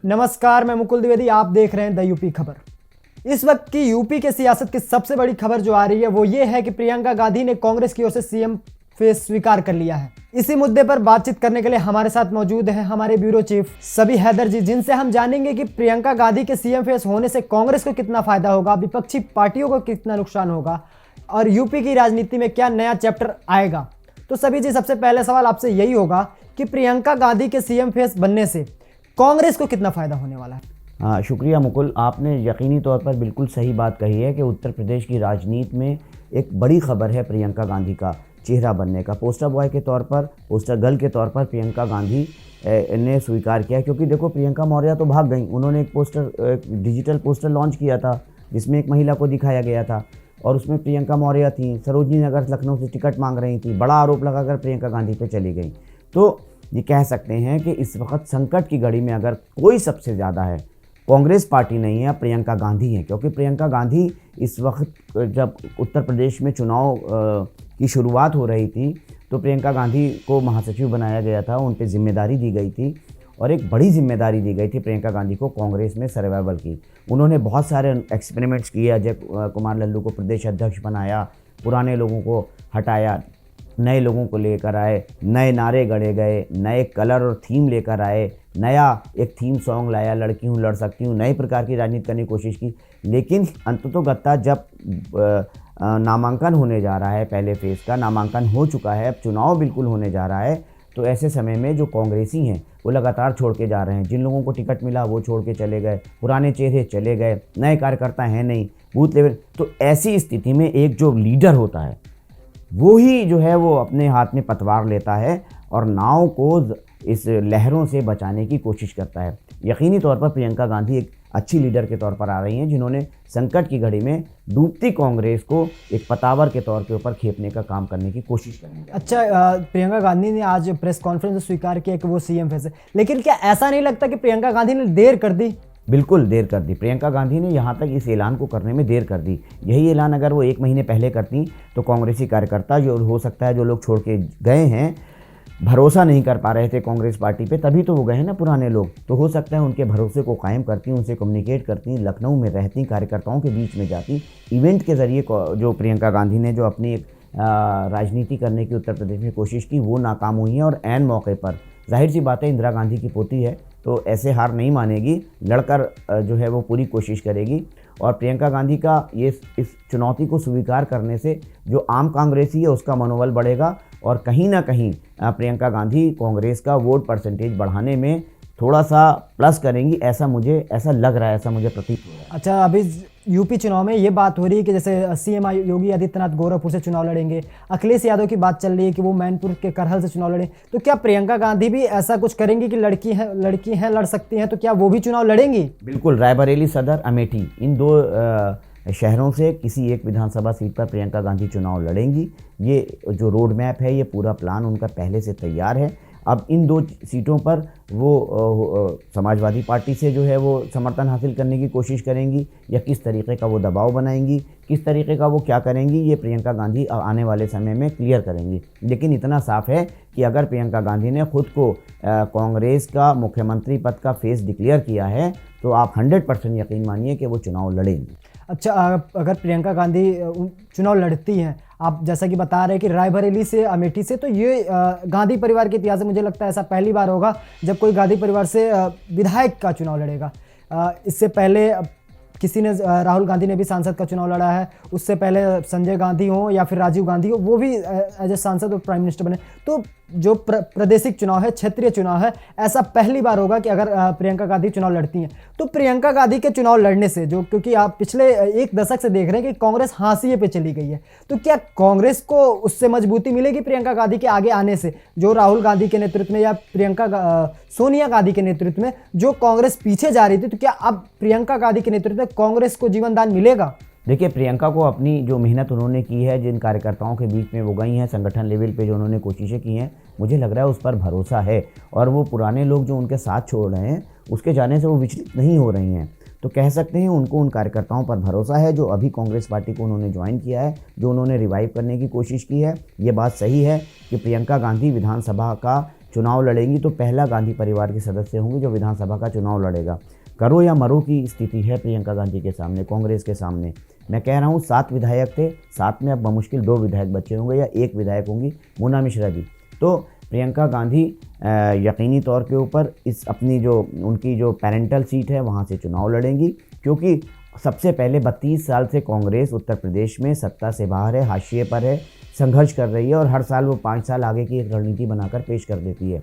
नमस्कार, मैं मुकुल द्विवेदी। आप देख रहे हैं द यूपी खबर। इस वक्त की यूपी के सियासत की सबसे बड़ी खबर जो आ रही है वो ये है कि प्रियंका गांधी ने कांग्रेस की ओर से सीएम फेस स्वीकार कर लिया है। इसी मुद्दे पर बातचीत करने के लिए हमारे साथ मौजूद हैं हमारे ब्यूरो चीफ सबी हैदर जी, जिनसे हम जानेंगे कि प्रियंका गांधी के सीएम फेस होने से कांग्रेस को कितना फायदा होगा, विपक्षी पार्टियों को कितना नुकसान होगा और यूपी की राजनीति में क्या नया चैप्टर आएगा। तो सभी जी, सबसे पहले सवाल आपसे यही होगा कि प्रियंका गांधी के सीएम फेस बनने से कांग्रेस को कितना फायदा होने वाला है। हाँ, शुक्रिया मुकुल। आपने यकीनी तौर पर बिल्कुल सही बात कही है कि उत्तर प्रदेश की राजनीति में एक बड़ी खबर है प्रियंका गांधी का चेहरा बनने का। पोस्टर बॉय के तौर पर, पोस्टर गर्ल के तौर पर प्रियंका गांधी ने स्वीकार किया, क्योंकि देखो प्रियंका मौर्य तो भाग गई। उन्होंने एक डिजिटल पोस्टर लॉन्च किया था जिसमें एक महिला को दिखाया गया था और उसमें प्रियंका मौर्य थी, सरोजनी नगर लखनऊ से टिकट मांग रही थी। बड़ा आरोप लगाकर प्रियंका गांधी पे चली गई। तो ये कह सकते हैं कि इस वक्त संकट की घड़ी में अगर कोई सबसे ज़्यादा है, कांग्रेस पार्टी नहीं है, प्रियंका गांधी है। क्योंकि प्रियंका गांधी इस वक्त जब उत्तर प्रदेश में चुनाव की शुरुआत हो रही थी तो प्रियंका गांधी को महासचिव बनाया गया था, उन पर जिम्मेदारी दी गई थी और एक बड़ी जिम्मेदारी दी गई थी प्रियंका गांधी को कांग्रेस में सर्वाइवल की। उन्होंने बहुत सारे एक्सपेरिमेंट्स किए। अजय कुमार लल्लू को प्रदेश अध्यक्ष बनाया, पुराने लोगों को हटाया, नए लोगों को लेकर आए, नए नारे गढ़े गए, नए कलर और थीम लेकर आए, नया एक थीम सॉन्ग लाया, लड़की हूँ लड़ सकती हूँ, नए प्रकार की राजनीति करने की कोशिश की। लेकिन अंततोगत्ता जब नामांकन होने जा रहा है, पहले फेज़ का नामांकन हो चुका है, अब चुनाव बिल्कुल होने जा रहा है, तो ऐसे समय में जो कांग्रेसी हैं वो लगातार छोड़ के जा रहे हैं। जिन लोगों को टिकट मिला वो छोड़ के चले गए, पुराने चेहरे चले गए, नए कार्यकर्ता हैं नहीं, बूथ लेवल। तो ऐसी स्थिति में एक जो लीडर होता है वो ही जो है वो अपने हाथ में पतवार लेता है और नाव को इस लहरों से बचाने की कोशिश करता है। यकीनी तौर पर प्रियंका गांधी एक अच्छी लीडर के तौर पर आ रही हैं, जिन्होंने संकट की घड़ी में डूबती कांग्रेस को एक पतावर के तौर के ऊपर खेपने का काम करने की कोशिश करेंगे। अच्छा, प्रियंका गांधी ने आज प्रेस कॉन्फ्रेंस में स्वीकार किया कि वो सीएम फेस है, लेकिन क्या ऐसा नहीं लगता कि प्रियंका गांधी ने देर कर दी? बिल्कुल देर कर दी। प्रियंका गांधी ने यहाँ तक इस ऐलान को करने में देर कर दी। यही ऐलान अगर वो 1 महीने पहले करती तो कांग्रेसी कार्यकर्ता जो हो सकता है, जो लोग छोड़ के गए हैं, भरोसा नहीं कर पा रहे थे कांग्रेस पार्टी पे, तभी तो वो गए ना पुराने लोग, तो हो सकता है उनके भरोसे को कायम करती, उनसे कम्युनिकेट करती, लखनऊ में रहती, कार्यकर्ताओं के बीच में जाती। इवेंट के ज़रिए जो प्रियंका गांधी ने जो अपनी एक राजनीति करने की उत्तर प्रदेश में कोशिश की वो नाकाम हुई है। और ऐन मौके पर जाहिर सी बात है, इंदिरा गांधी की पोती है तो ऐसे हार नहीं मानेगी, लड़कर जो है वो पूरी कोशिश करेगी। और प्रियंका गांधी का इस चुनौती को स्वीकार करने से जो आम कांग्रेसी है उसका मनोबल बढ़ेगा और कहीं ना कहीं प्रियंका गांधी कांग्रेस का वोट परसेंटेज बढ़ाने में थोड़ा सा प्लस करेंगी, ऐसा लग रहा है, ऐसा मुझे प्रतीत हो रहा है। अच्छा, अभी यूपी चुनाव में ये बात हो रही है कि जैसे सीएम योगी आदित्यनाथ गोरखपुर से चुनाव लड़ेंगे, अखिलेश यादव की बात चल रही है कि वो मैनपुर के करहल से चुनाव लड़ें, तो क्या प्रियंका गांधी भी ऐसा कुछ करेंगी कि लड़की हैं लड़ सकती हैं, तो क्या वो भी चुनाव लड़ेंगी? बिल्कुल। रायबरेली, सदर, अमेठी, इन 2 शहरों से किसी एक विधानसभा सीट पर प्रियंका गांधी चुनाव लड़ेंगी। ये जो रोड मैप है, ये पूरा प्लान उनका पहले से तैयार है। अब इन 2 सीटों पर वो समाजवादी पार्टी से जो है वो समर्थन हासिल करने की कोशिश करेंगी या किस तरीके का वो दबाव बनाएंगी, किस तरीके का वो क्या करेंगी, ये प्रियंका गांधी आने वाले समय में क्लियर करेंगी। लेकिन इतना साफ है कि अगर प्रियंका गांधी ने खुद को कांग्रेस का मुख्यमंत्री पद का फेस डिक्लेयर किया है तो आप 100% यकीन मानिए कि वो चुनाव लड़ेंगी। अच्छा, अगर प्रियंका गांधी चुनाव लड़ती हैं, आप जैसा कि बता रहे हैं कि रायबरेली से, अमेठी से, तो ये गांधी परिवार के इतिहास में मुझे लगता है ऐसा पहली बार होगा जब कोई गांधी परिवार से विधायक का चुनाव लड़ेगा। इससे पहले किसी ने, राहुल गांधी ने भी सांसद का चुनाव लड़ा है, उससे पहले संजय गांधी हो या फिर राजीव गांधी हो, वो भी एज ए सांसद और प्राइम मिनिस्टर बने। तो जो प्रादेशिक चुनाव है, क्षेत्रीय चुनाव है, ऐसा पहली बार होगा कि अगर प्रियंका गांधी चुनाव लड़ती हैं। तो प्रियंका गांधी के चुनाव लड़ने से, जो क्योंकि आप पिछले 1 दशक से देख रहे हैं कि कांग्रेस हाशिए पे चली गई है, तो क्या कांग्रेस को उससे मजबूती मिलेगी प्रियंका गांधी के आगे आने से? जो राहुल गांधी के नेतृत्व में या सोनिया गांधी के नेतृत्व में जो कांग्रेस पीछे जा रही थी, तो क्या अब प्रियंका गांधी के नेतृत्व में कांग्रेस को जीवनदान मिलेगा? देखिए, प्रियंका को अपनी जो मेहनत उन्होंने की है, जिन कार्यकर्ताओं के बीच में वो गई हैं, संगठन लेवल पे जो उन्होंने कोशिशें की हैं, मुझे लग रहा है उस पर भरोसा है। और वो पुराने लोग जो उनके साथ छोड़ रहे हैं, उसके जाने से वो विचलित नहीं हो रही हैं। तो कह सकते हैं उनको उन कार्यकर्ताओं पर भरोसा है जो अभी कांग्रेस पार्टी को उन्होंने ज्वाइन किया है, जो उन्होंने रिवाइव करने की कोशिश की है। ये बात सही है कि प्रियंका गांधी विधानसभा का चुनाव लड़ेंगी तो पहला गांधी परिवार के सदस्य होंगे जो विधानसभा का चुनाव लड़ेगा। करो या मरो की स्थिति है प्रियंका गांधी के सामने, कांग्रेस के सामने। मैं कह रहा हूँ 7 विधायक थे, 7 में अब बमुश्किल 2 विधायक बचे होंगे या 1 विधायक होंगी, मोना मिश्रा जी। तो प्रियंका गांधी यकीनी तौर के ऊपर इस अपनी जो उनकी जो पेरेंटल सीट है वहाँ से चुनाव लड़ेंगी, क्योंकि सबसे पहले 32 साल से कांग्रेस उत्तर प्रदेश में सत्ता से बाहर है, हाशिए पर है, संघर्ष कर रही है और हर साल वो 5 साल आगे की एक रणनीति बनाकर पेश कर देती है।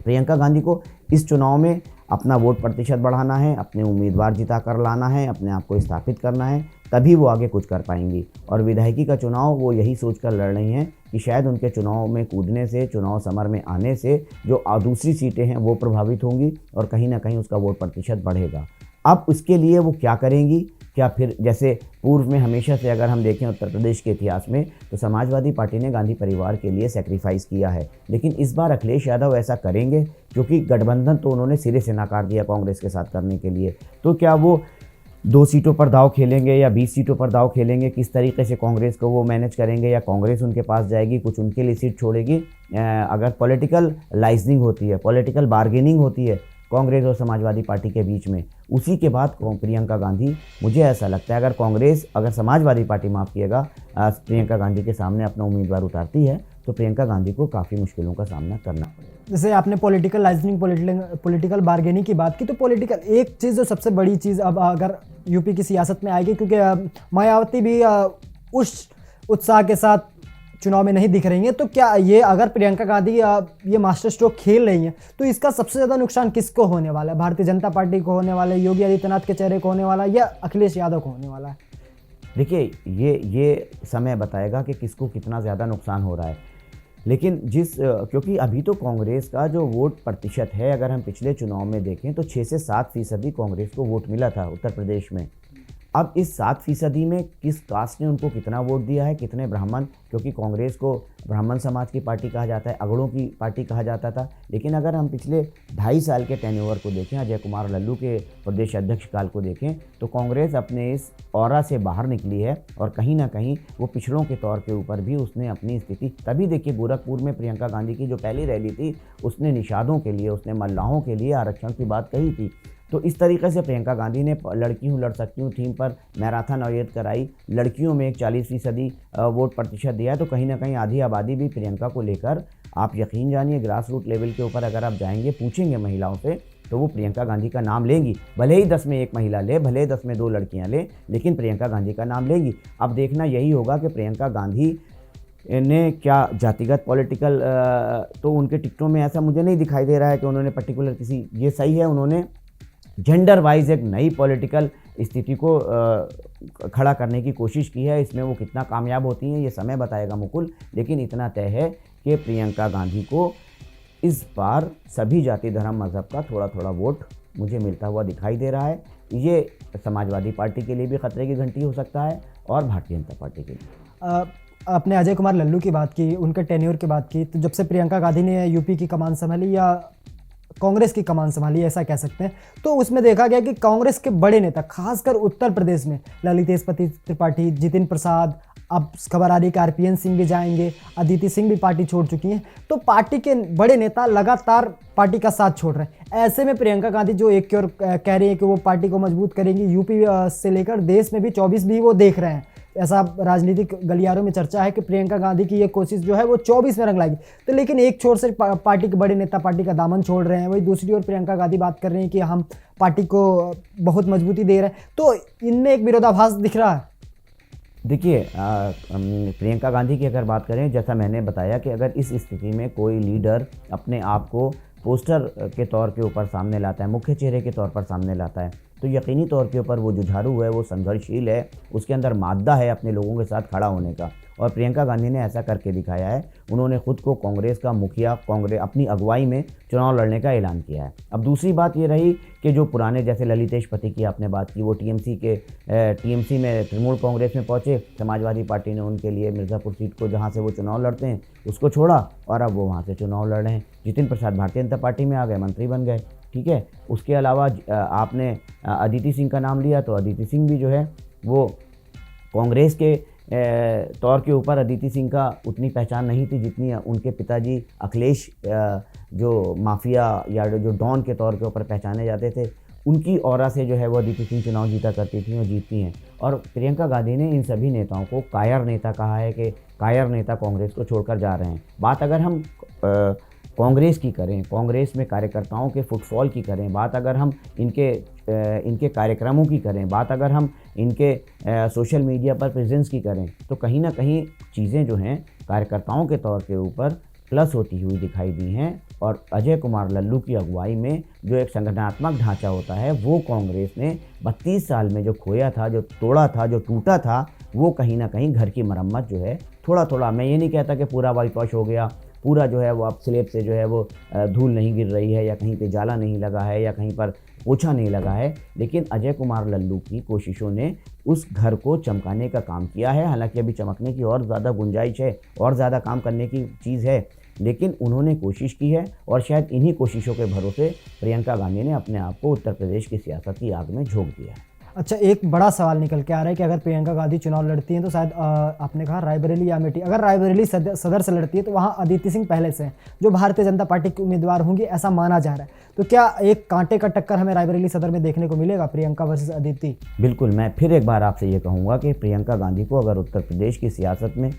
प्रियंका गांधी को इस चुनाव में अपना वोट प्रतिशत बढ़ाना है, अपने उम्मीदवार जिता कर लाना है, अपने आप को स्थापित करना है, तभी वो आगे कुछ कर पाएंगी। और विधायकी का चुनाव वो यही सोचकर लड़ रही हैं कि शायद उनके चुनाव में कूदने से, चुनाव समर में आने से जो दूसरी सीटें हैं वो प्रभावित होंगी और कहीं ना कहीं उसका वोट प्रतिशत बढ़ेगा। अब उसके लिए वो क्या करेंगी, क्या फिर जैसे पूर्व में हमेशा से अगर हम देखें उत्तर प्रदेश के इतिहास में तो समाजवादी पार्टी ने गांधी परिवार के लिए सेक्रीफाइस किया है, लेकिन इस बार अखिलेश यादव ऐसा करेंगे? क्योंकि गठबंधन तो उन्होंने सिरे से नकार दिया कांग्रेस के साथ करने के लिए, तो क्या वो 2 सीटों पर दाव खेलेंगे या 20 सीटों पर दाव खेलेंगे? किस तरीके से कांग्रेस को वो मैनेज करेंगे, या कांग्रेस उनके पास जाएगी, कुछ उनके लिए सीट छोड़ेगी? अगर पॉलिटिकल लाइजनिंग होती है, पॉलिटिकल बार्गेनिंग होती है कांग्रेस और समाजवादी पार्टी के बीच में, उसी के बाद प्रियंका गांधी, मुझे ऐसा लगता है अगर समाजवादी पार्टी माफ़ किएगा प्रियंका गांधी के सामने अपना उम्मीदवार उतारती है तो प्रियंका गांधी को काफ़ी मुश्किलों का सामना करना पड़ेगा। जैसे आपने पॉलिटिकल लाइजनिंग, पॉलिटिकल बार्गेनिंग की बात की, तो पॉलिटिकल एक चीज़ जो सबसे बड़ी चीज़ अब अगर यूपी की सियासत में आएगी, क्योंकि मायावती भी उस उत्साह के साथ चुनाव में नहीं दिख रही हैं, तो क्या ये अगर प्रियंका गांधी ये मास्टर स्ट्रोक खेल रही हैं तो इसका सबसे ज़्यादा नुकसान किसको होने वाला है? भारतीय जनता पार्टी को होने वाला है, योगी आदित्यनाथ के चेहरे को होने वाला है, या अखिलेश यादव को होने वाला है? देखिए, ये समय बताएगा कि किसको कितना ज़्यादा नुकसान हो रहा है। लेकिन क्योंकि अभी तो कांग्रेस का जो वोट प्रतिशत है, अगर हम पिछले चुनाव में देखें तो 6 से 7% कांग्रेस को वोट मिला था उत्तर प्रदेश में। अब इस 7% में किस कास्ट ने उनको कितना वोट दिया है, कितने ब्राह्मण, क्योंकि कांग्रेस को ब्राह्मण समाज की पार्टी कहा जाता है, अगड़ों की पार्टी कहा जाता था। लेकिन अगर हम पिछले 2.5 साल के टेन्योर को देखें, अजय कुमार लल्लू के प्रदेश अध्यक्ष काल को देखें, तो कांग्रेस अपने इस ऑरा से बाहर निकली है और कहीं ना कहीं वो पिछड़ों के तौर के ऊपर भी उसने अपनी स्थिति, तभी देखिए गोरखपुर में प्रियंका गांधी की जो पहली रैली थी उसने निषादों के लिए, उसने मल्लाहों के लिए आरक्षण की बात कही थी। तो इस तरीके से प्रियंका गांधी ने लड़की हूँ लड़ सकती हूँ थीम पर मैराथन आयोजित कराई, लड़कियों में एक 40% वोट प्रतिशत दिया है। तो कहीं ना कहीं आधी आबादी भी प्रियंका को लेकर, आप यकीन जानिए ग्रास रूट लेवल के ऊपर अगर आप जाएंगे, पूछेंगे महिलाओं से, तो वो प्रियंका गांधी का नाम लेंगी। भले ही 10 में 1 महिला ले, भले ही 10 में 2 लड़कियाँ ले, लेकिन प्रियंका गांधी का नाम लेंगी। अब देखना यही होगा कि प्रियंका गांधी ने क्या जातिगत पॉलिटिकल, तो उनके टिकटों में ऐसा मुझे नहीं दिखाई दे रहा है कि उन्होंने पर्टिकुलर किसी, ये सही है उन्होंने जेंडर वाइज एक नई पॉलिटिकल स्थिति को खड़ा करने की कोशिश की है। इसमें वो कितना कामयाब होती हैं ये समय बताएगा मुकुल, लेकिन इतना तय है कि प्रियंका गांधी को इस बार सभी जाति धर्म मज़हब का थोड़ा थोड़ा वोट मुझे मिलता हुआ दिखाई दे रहा है। ये समाजवादी पार्टी के लिए भी खतरे की घंटी हो सकता है और भारतीय जनता पार्टी के लिए। आपने अजय कुमार लल्लू की बात की, उनके टेन्योर की बात की, तो जब से प्रियंका गांधी ने यूपी की कमान संभाली या कांग्रेस की कमान संभाली, ऐसा कह सकते हैं, तो उसमें देखा गया कि कांग्रेस के बड़े नेता, खासकर उत्तर प्रदेश में ललितेश त्रिपाठी, जितिन प्रसाद, अब खबर आ रही है कि आरपीएन सिंह भी जाएंगे, अदिति सिंह भी पार्टी छोड़ चुकी हैं, तो पार्टी के बड़े नेता लगातार पार्टी का साथ छोड़ रहे हैं। ऐसे में प्रियंका गांधी जो एक की ओर कह रही है कि वो पार्टी को मजबूत करेंगी, यूपी से लेकर देश में भी 24 भी वो देख रहे हैं, ऐसा राजनीतिक गलियारों में चर्चा है कि प्रियंका गांधी की ये कोशिश जो है वो 24 में रंग लाएगी। तो लेकिन एक छोर से पार्टी के बड़े नेता पार्टी का दामन छोड़ रहे हैं, वही दूसरी ओर प्रियंका गांधी बात कर रही हैं कि हम पार्टी को बहुत मजबूती दे रहे हैं, तो इनमें एक विरोधाभास दिख रहा है। देखिए, प्रियंका गांधी की अगर बात करें, जैसा मैंने बताया कि अगर इस स्थिति में कोई लीडर अपने आप को पोस्टर के तौर के ऊपर सामने लाता है, मुख्य चेहरे के तौर पर सामने लाता है, तो यकीनी तौर के ऊपर वो जुझारू है, वो संघर्षशील है, उसके अंदर मादा है अपने लोगों के साथ खड़ा होने का। और प्रियंका गांधी ने ऐसा करके दिखाया है। उन्होंने खुद को कांग्रेस का मुखिया, कांग्रेस अपनी अगुवाई में चुनाव लड़ने का ऐलान किया है। अब दूसरी बात ये रही कि जो पुराने, जैसे ललितेश पति की आपने बात की, वो टीएमसी में तृणमूल कांग्रेस में पहुंचे, समाजवादी पार्टी ने उनके लिए मिर्ज़ापुर सीट को, जहां से वो चुनाव लड़ते हैं, उसको छोड़ा और अब वो वहां से चुनाव लड़ रहे हैं। जितिन प्रसाद भारतीय जनता पार्टी में आ गए, मंत्री बन गए, ठीक है। उसके अलावा आपने अदिति सिंह का नाम लिया, तो अदिति सिंह भी जो है वो कांग्रेस के तौर के ऊपर अदिति सिंह का उतनी पहचान नहीं थी जितनी उनके पिताजी अखिलेश जो माफिया या जो डॉन के तौर के ऊपर पहचाने जाते थे, उनकी ऑरा से जो है वो अदिति सिंह चुनाव जीता करती थी और जीतती हैं। और प्रियंका गांधी ने इन सभी नेताओं को कायर नेता कहा है कि कायर नेता कांग्रेस को छोड़कर जा रहे हैं। बात अगर हम कांग्रेस की करें, कांग्रेस में कार्यकर्ताओं के फुटफॉल की करें, बात अगर हम इनके कार्यक्रमों की करें, बात अगर हम इनके सोशल मीडिया पर प्रेजेंस की करें, तो कहीं ना कहीं चीज़ें जो हैं कार्यकर्ताओं के तौर के ऊपर प्लस होती हुई दिखाई दी हैं। और अजय कुमार लल्लू की अगुवाई में जो एक संगठनात्मक ढांचा होता है, वो कांग्रेस ने 32 साल में जो खोया था, जो तोड़ा था, जो टूटा था, वो कहीं ना कहीं घर की मरम्मत जो है थोड़ा थोड़ा, मैं ये नहीं कहता कि पूरा वाइट वॉश हो गया, पूरा जो है वो अब स्लेब से जो है वो धूल नहीं गिर रही है, या कहीं पे जाला नहीं लगा है, या कहीं पर पोछा नहीं लगा है, लेकिन अजय कुमार लल्लू की कोशिशों ने उस घर को चमकाने का काम किया है। हालांकि अभी चमकने की और ज़्यादा गुंजाइश है, और ज़्यादा काम करने की चीज़ है, लेकिन उन्होंने कोशिश की है। और शायद इन्हीं कोशिशों के भरोसे प्रियंका गांधी ने अपने आप को उत्तर प्रदेश की सियासत की आग में झोंक दिया है। अच्छा, एक बड़ा सवाल निकल के आ रहा है कि अगर प्रियंका गांधी चुनाव लड़ती हैं तो शायद आपने कहा रायबरेली या अमेठी, अगर रायबरेली सदर से लड़ती है तो वहाँ अदिति सिंह पहले से हैं जो भारतीय जनता पार्टी की उम्मीदवार होंगी, ऐसा माना जा रहा है। तो क्या एक कांटे का टक्कर हमें रायबरेली सदर में देखने को मिलेगा, प्रियंका वर्सेस अदिति? बिल्कुल, मैं फिर एक बार आपसे ये कहूँगा कि प्रियंका गांधी को अगर उत्तर प्रदेश की सियासत में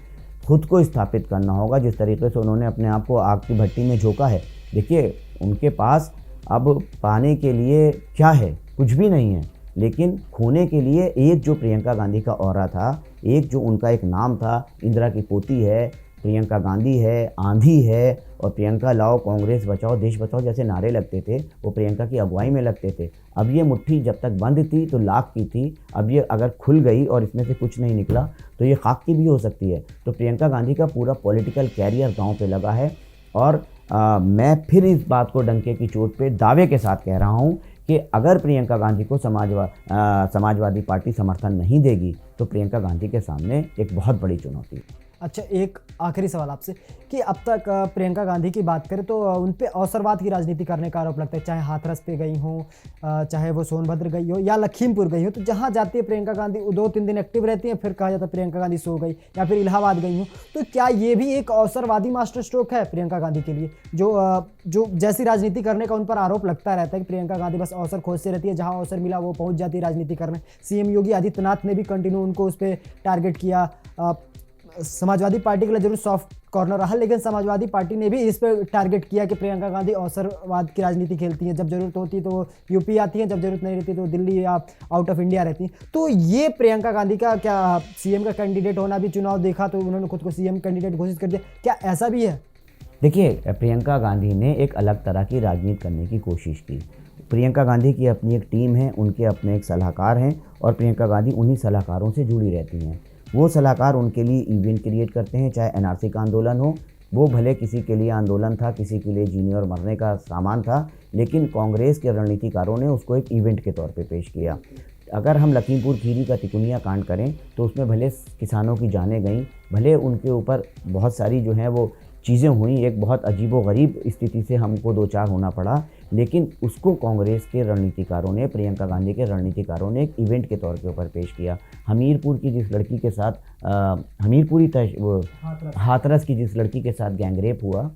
खुद को स्थापित करना होगा, जिस तरीके से उन्होंने अपने आप को आग की भट्टी में झोंका है, देखिए उनके पास अब पाने के लिए क्या है, कुछ भी नहीं है, लेकिन खोने के लिए एक जो प्रियंका गांधी का ऑरा था, एक जो उनका एक नाम था, इंदिरा की पोती है, प्रियंका गांधी है, आंधी है, और प्रियंका लाओ, कांग्रेस बचाओ, देश बचाओ जैसे नारे लगते थे, वो प्रियंका की अगुवाई में लगते थे। अब ये मुट्ठी जब तक बंद थी तो लाख की थी, अब ये अगर खुल गई और इसमें से कुछ नहीं निकला तो ये खाक की भी हो सकती है। तो प्रियंका गांधी का पूरा पॉलिटिकल कैरियर दांव पे लगा है। और मैं फिर इस बात को डंके की चोट पे दावे के साथ कह रहा हूँ कि अगर प्रियंका गांधी को समाजवादी पार्टी समर्थन नहीं देगी तो प्रियंका गांधी के सामने एक बहुत बड़ी चुनौती है। अच्छा, एक आखिरी सवाल आपसे कि अब तक प्रियंका गांधी की बात करें तो उन पे अवसरवाद की राजनीति करने का आरोप लगता है, चाहे हाथरस पे गई हो, चाहे वो सोनभद्र गई हो या लखीमपुर गई हो, तो जहाँ जाती है प्रियंका गांधी 2-3 दिन एक्टिव रहती हैं, फिर कहा जाता है प्रियंका गांधी सो गई, या फिर इलाहाबाद गई हो। तो क्या ये भी एक अवसरवादी मास्टर स्ट्रोक है प्रियंका गांधी के लिए, जो जैसी राजनीति करने का उन पर आरोप लगता रहता है कि प्रियंका गांधी बस अवसर खोजती रहती है, जहाँ अवसर मिला वो पहुँच जाती है राजनीति करने। सीएम योगी आदित्यनाथ ने भी कंटिन्यू उनको उस पर टारगेट किया। समाजवादी पार्टी के लिए जरूर सॉफ्ट कॉर्नर रहा, लेकिन समाजवादी पार्टी ने भी इस पर टारगेट किया कि प्रियंका गांधी अवसरवाद की राजनीति खेलती हैं, जब जरूरत होती है तो वो यूपी आती हैं, जब जरूरत नहीं रहती तो दिल्ली या आउट ऑफ इंडिया रहती हैं। तो ये प्रियंका गांधी का क्या सीएम का कैंडिडेट होना भी, चुनाव देखा तो उन्होंने खुद को सीएम कैंडिडेट घोषित कर दिया, क्या ऐसा भी है? देखिए, प्रियंका गांधी ने एक अलग तरह की राजनीति करने की कोशिश की। प्रियंका गांधी की अपनी एक टीम है, उनके अपने एक सलाहकार हैं, और प्रियंका गांधी उन्हीं सलाहकारों से जुड़ी रहती हैं। वो सलाहकार उनके लिए इवेंट क्रिएट करते हैं, चाहे एनआरसी का आंदोलन हो, वो भले किसी के लिए आंदोलन था, किसी के लिए जीने और मरने का सामान था, लेकिन कांग्रेस के रणनीतिकारों ने उसको एक इवेंट के तौर पे पेश किया। अगर हम लखीमपुर खीरी का तिकोनिया कांड करें तो उसमें भले किसानों की जानें गईं, भले उनके ऊपर बहुत सारी जो है वो चीज़ें हुई, एक बहुत अजीबोगरीब स्थिति से हमको दो चार होना पड़ा, लेकिन उसको कांग्रेस के रणनीतिकारों ने, प्रियंका गांधी के रणनीतिकारों ने एक इवेंट के तौर के ऊपर पेश किया। हमीरपुर की जिस लड़की के साथ हाथरस की जिस लड़की के साथ गैंगरेप हुआ,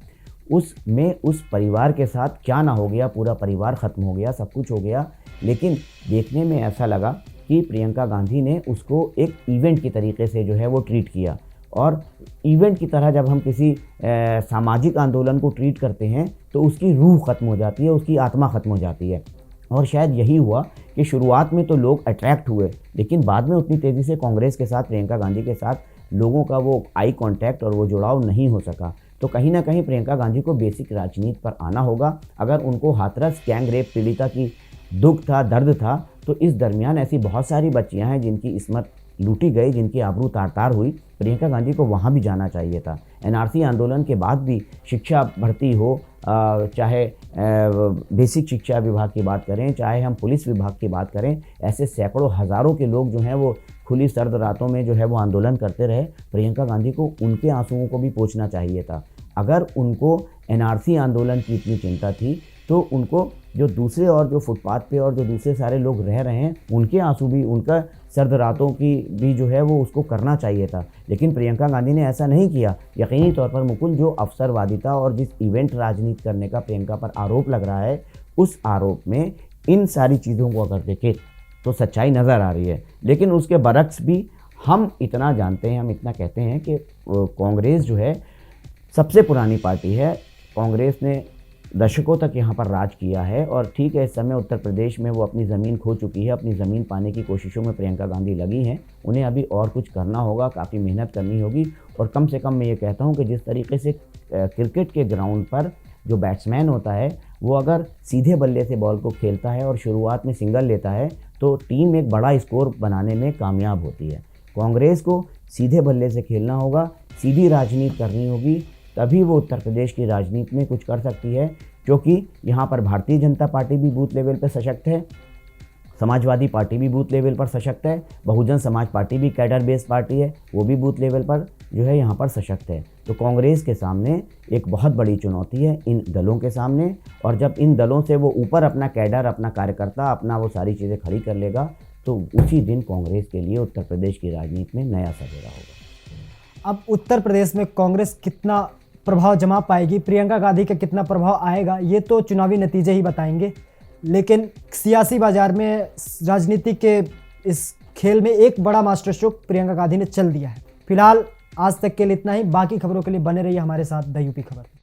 उसमें उस परिवार के साथ क्या ना हो गया, पूरा परिवार ख़त्म हो गया, सब कुछ हो गया, लेकिन देखने में ऐसा लगा कि प्रियंका गांधी ने उसको एक इवेंट की तरीके से जो है वो ट्रीट किया। और इवेंट की तरह जब हम किसी सामाजिक आंदोलन को ट्रीट करते हैं तो उसकी रूह ख़त्म हो जाती है, उसकी आत्मा ख़त्म हो जाती है। और शायद यही हुआ कि शुरुआत में तो लोग अट्रैक्ट हुए, लेकिन बाद में उतनी तेज़ी से कांग्रेस के साथ, प्रियंका गांधी के साथ लोगों का वो आई कांटेक्ट और वो जुड़ाव नहीं हो सका। तो कहीं ना कहीं प्रियंका गांधी को बेसिक राजनीति पर आना होगा। अगर उनको हाथरस गैंग रेप पीड़िता की दुख था, दर्द था, तो इस दरमियान ऐसी बहुत सारी बच्चियां हैं जिनकी इस्मत लूटी गई, जिनकी आबरू तार-तार हुई। प्रियंका गांधी को वहाँ भी जाना चाहिए था। एनआरसी आंदोलन के बाद भी शिक्षा भर्ती हो, चाहे बेसिक शिक्षा विभाग की बात करें, चाहे हम पुलिस विभाग की बात करें, ऐसे सैकड़ों हज़ारों के लोग जो हैं वो खुली सर्द रातों में जो है वो आंदोलन करते रहे। प्रियंका गांधी को उनके आंसुओं को भी पोंछना चाहिए था। अगर उनको एनआरसी आंदोलन की इतनी चिंता थी तो उनको जो दूसरे और जो फुटपाथ पे और जो दूसरे सारे लोग रह रहे हैं उनके आंसू भी, उनका सर्द रातों की भी जो है वो उसको करना चाहिए था, लेकिन प्रियंका गांधी ने ऐसा नहीं किया। यकीनी तौर पर मुकुल, जो अवसरवादिता और जिस इवेंट राजनीति करने का प्रियंका पर आरोप लग रहा है, उस आरोप में इन सारी चीज़ों को अगर देखें तो सच्चाई नज़र आ रही है। लेकिन उसके बरक्स भी हम इतना जानते हैं, हम इतना कहते हैं कि कांग्रेस जो है सबसे पुरानी पार्टी है। कांग्रेस ने दशकों तक यहाँ पर राज किया है और ठीक है, इस समय उत्तर प्रदेश में वो अपनी ज़मीन खो चुकी है। अपनी ज़मीन पाने की कोशिशों में प्रियंका गांधी लगी हैं। उन्हें अभी और कुछ करना होगा, काफ़ी मेहनत करनी होगी। और कम से कम मैं ये कहता हूँ कि जिस तरीके से क्रिकेट के ग्राउंड पर जो बैट्समैन होता है वो अगर सीधे बल्ले से बॉल को खेलता है और शुरुआत में सिंगल लेता है तो टीम एक बड़ा स्कोर बनाने में कामयाब होती है। कांग्रेस को सीधे बल्ले से खेलना होगा, सीधी राजनीति करनी होगी, तभी वो उत्तर प्रदेश की राजनीति में कुछ कर सकती है। क्योंकि यहाँ पर भारतीय जनता पार्टी भी बूथ लेवल पर सशक्त है, समाजवादी पार्टी भी बूथ लेवल पर सशक्त है, बहुजन समाज पार्टी भी कैडर बेस्ड पार्टी है, वो भी बूथ लेवल पर जो है यहाँ पर सशक्त है। तो कांग्रेस के सामने एक बहुत बड़ी चुनौती है इन दलों के सामने। और जब इन दलों से वो ऊपर अपना कैडर, अपना कार्यकर्ता, अपना वो सारी चीज़ें खड़ी कर लेगा तो उसी दिन कांग्रेस के लिए उत्तर प्रदेश की राजनीति में नया सवेरा होगा। अब उत्तर प्रदेश में कांग्रेस कितना प्रभाव जमा पाएगी, प्रियंका गांधी का कितना प्रभाव आएगा, ये तो चुनावी नतीजे ही बताएंगे। लेकिन सियासी बाजार में राजनीति के इस खेल में एक बड़ा मास्टर स्ट्रोक प्रियंका गांधी ने चल दिया है। फिलहाल आज तक के लिए इतना ही। बाकी खबरों के लिए बने रहिए हमारे साथ द यूपी खबर।